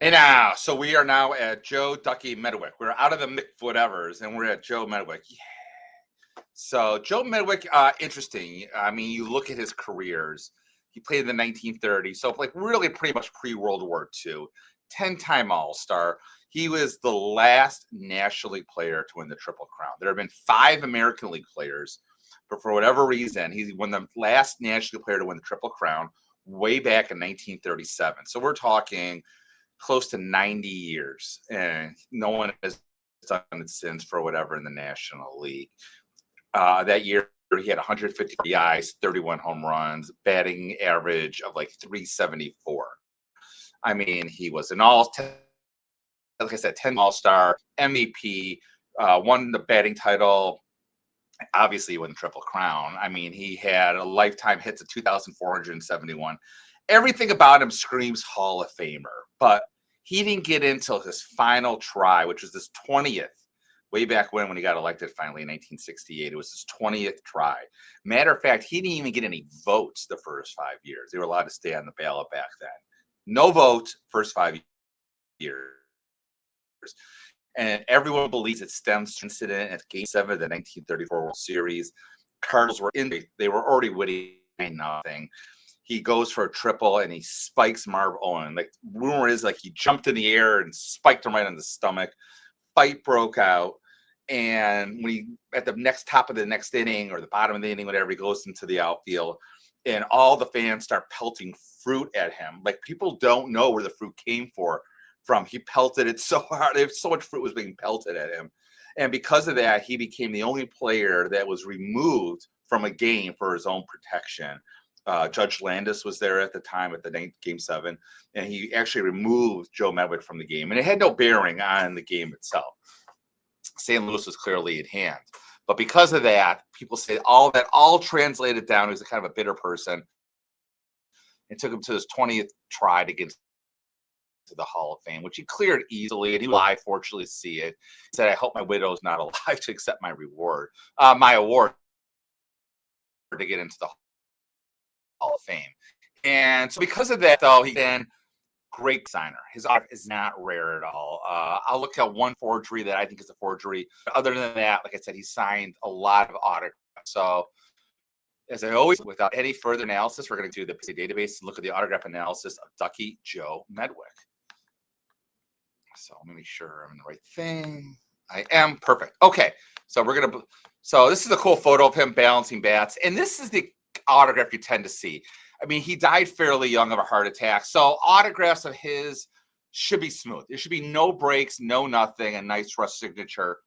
Hey now, so we are now at Joe Ducky Medwick. We're out of the Mick whatevers, and we're at Joe Medwick. Yeah. So Joe Medwick, interesting. I mean, you look at his careers. He played in the 1930s, so like really pretty much pre-World War II. 10-time All-Star. He was the last National League player to win the Triple Crown. There have been 5 American League players, but for whatever reason, he's one of the last National League player to win the Triple Crown way back in 1937. So we're talking close to 90 years, and no one has done it since for whatever in the National League. That year, he had 150 RBIs, 31 home runs, batting average of like 374. I mean, he was an like I said, 10 All-Star, MVP, won the batting title. Obviously, he won the Triple Crown. I mean, he had a lifetime hits of 2,471. Everything about him screams Hall of Famer, but he didn't get until his final try, which was his 20th, way back when he got elected finally in 1968. It was his 20th try. Matter of fact, he didn't even get any votes the first 5 years. They were allowed to stay on the ballot back then. No votes, first 5 years. And everyone believes it stems from incident at Game 7 of the 1934 World Series. Cardinals were in; they were already winning 9-0. He goes for a triple and he spikes Marv Owen. Like rumor is, like he jumped in the air and spiked him right on the stomach. Fight broke out, and when he at the next top of the next inning or the bottom of the inning, whatever, he goes into the outfield, and all the fans start pelting fruit at him. Like people don't know where the fruit came from. He pelted it so hard. So much fruit was being pelted at him. And because of that, he became the only player that was removed from a game for his own protection. Judge Landis was there at the time at the Game 7, and he actually removed Joe Medwick from the game. And it had no bearing on the game itself. St. Louis was clearly in hand. But because of that, people say all that all translated down. He was a kind of a bitter person. It took him to his 20th try to get to the Hall of Fame, which he cleared easily, and he was alive, fortunately, to see it. He said, "I hope my widow's not alive to accept my award to get into the Hall of Fame." And so, because of that, though, he then great signer. His art is not rare at all. I'll look at one forgery that I think is a forgery. Other than that, like I said, he signed a lot of autographs. So, as I always, without any further analysis, we're going to do the PC database and look at the autograph analysis of Ducky Joe Medwick. So let me make sure I'm in the right thing. I am. Perfect. Okay. So this is a cool photo of him balancing bats. And this is the autograph you tend to see. I mean, he died fairly young of a heart attack. So autographs of his should be smooth. There should be no breaks, no nothing, a nice rush signature.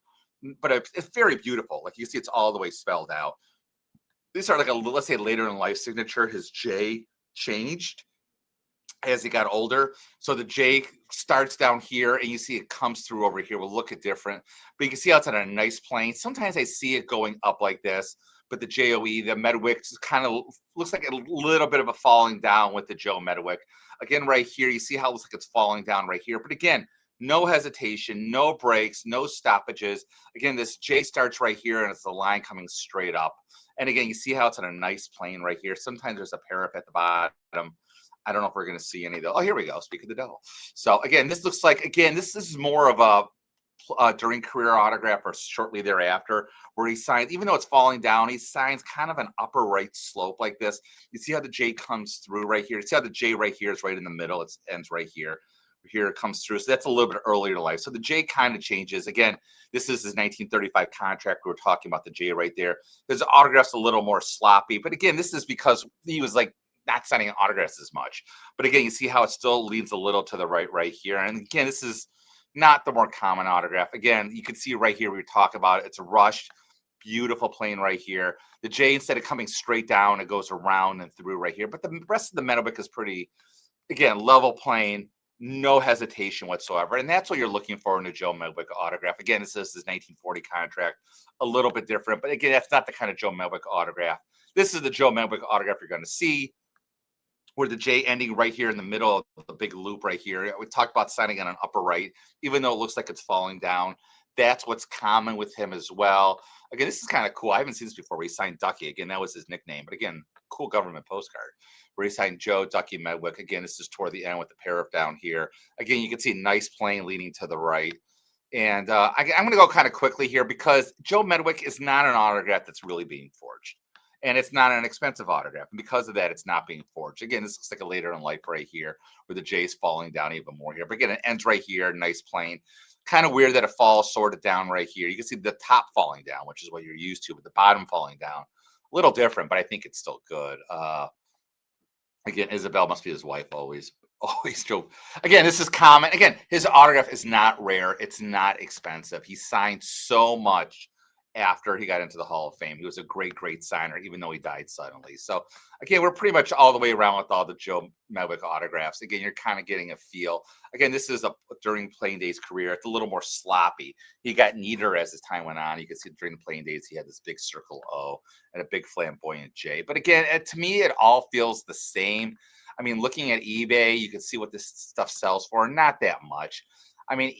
But it's very beautiful. Like you see, it's all the way spelled out. These are like let's say later in life signature. His J changed as he got older. So the J starts down here and you see it comes through over here. Will look at different, but you can see how it's on a nice plane. Sometimes I see it going up like this, but the JOE, the Medwick, kind of looks like a little bit of a falling down with the Joe Medwick. Again, right here, you see how it looks like it's falling down right here. But again, no hesitation, no breaks, no stoppages. Again, this J starts right here and it's the line coming straight up. And again, you see how it's on a nice plane right here. Sometimes there's a parapet at the bottom. I don't know if we're going to see any of those. Oh, here we go. Speak of the devil. So again, this looks like, again, this is more of a during career autograph or shortly thereafter, where he signs, even though it's falling down, he signs kind of an upper right slope like this. You see how the J comes through right here. You see how the J right here is right in the middle. It ends right here. Here it comes through. So that's a little bit earlier in life. So the J kind of changes. Again, this is his 1935 contract. We were talking about the J right there. His autograph's a little more sloppy. But again, this is because he was like not signing autographs as much. But again, you see how it still leans a little to the right here. And again, this is not the more common autograph. Again, you can see right here we talk about it. It's rushed, beautiful plane right here. The J, instead of coming straight down, it goes around and through right here. But the rest of the Medwick is pretty, again, level plane, no hesitation whatsoever. And that's what you're looking for in a Joe Medwick autograph. Again, this is his 1940 contract, a little bit different. But again, that's not the kind of Joe Medwick autograph. This is the Joe Medwick autograph you're going to see, where the J ending right here in the middle of the big loop right here. We talked about signing on an upper right, even though it looks like it's falling down. That's what's common with him as well. Again, this is kind of cool. I haven't seen this before. Where he signed Ducky. Again, that was his nickname. But again, cool government postcard. where he signed Joe Ducky Medwick. Again, this is toward the end with the pair down here. Again, you can see nice plane leading to the right. And I'm going to go kind of quickly here because Joe Medwick is not an autograph that's really being forged. And it's not an expensive autograph. And because of that, it's not being forged. Again, this looks like a later in life right here where the J's falling down even more here. But again, it ends right here. Nice plane. Kind of weird that it falls sort of down right here. You can see the top falling down, which is what you're used to, but the bottom falling down. A little different, but I think it's still good. Again, Isabel must be his wife always. Always Joe. Again, this is common. Again, his autograph is not rare. It's not expensive. He signed so much after he got into the Hall of Fame. He was a great, great signer, even though he died suddenly. So again, we're pretty much all the way around with all the Joe Medwick autographs. Again, you're kind of getting a feel. Again, this is during Playing Days career. It's a little more sloppy. He got neater as his time went on. You can see during the Playing Days, he had this big circle O and a big flamboyant J. But again, to me, it all feels the same. I mean, looking at eBay, you can see what this stuff sells for. Not that much. I mean,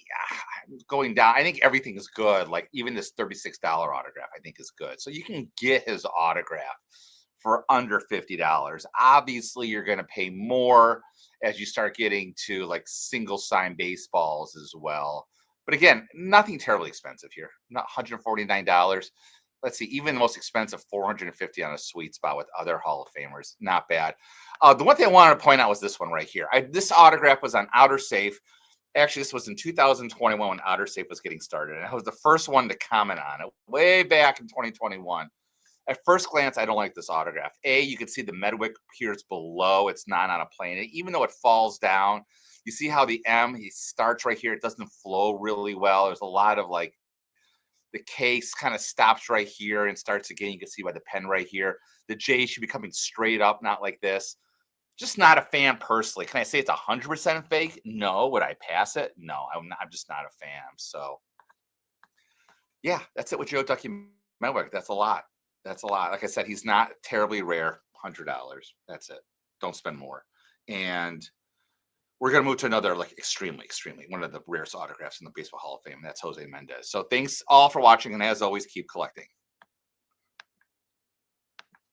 going down, I think everything is good. Like even this $36 autograph, I think is good. So you can get his autograph for under $50. Obviously, you're going to pay more as you start getting to like single sign baseballs as well. But again, nothing terribly expensive here. Not $149. Let's see, even the most expensive, $450 on a sweet spot with other Hall of Famers. Not bad. The one thing I wanted to point out was this one right here. This autograph was on Outer Safe. Actually, this was in 2021 when Outer Safe was getting started. And I was the first one to comment on it way back in 2021. At first glance, I don't like this autograph. You can see the Medwick appears below. It's not on a plane. Even though it falls down, you see how the M, he starts right here. It doesn't flow really well. There's a lot of like, the case kind of stops right here and starts again. You can see by the pen right here. The J should be coming straight up, not like this. Just not a fan personally. Can I say it's 100% fake? No. Would I pass it? No, I'm just not a fan. So yeah, that's it with Joe Ducky Medwick. That's a lot. That's a lot. Like I said, he's not terribly rare. $100. That's it. Don't spend more. And we're going to move to another, like extremely, extremely one of the rarest autographs in the Baseball Hall of Fame. That's Jose Mendez. So thanks all for watching. And as always, keep collecting.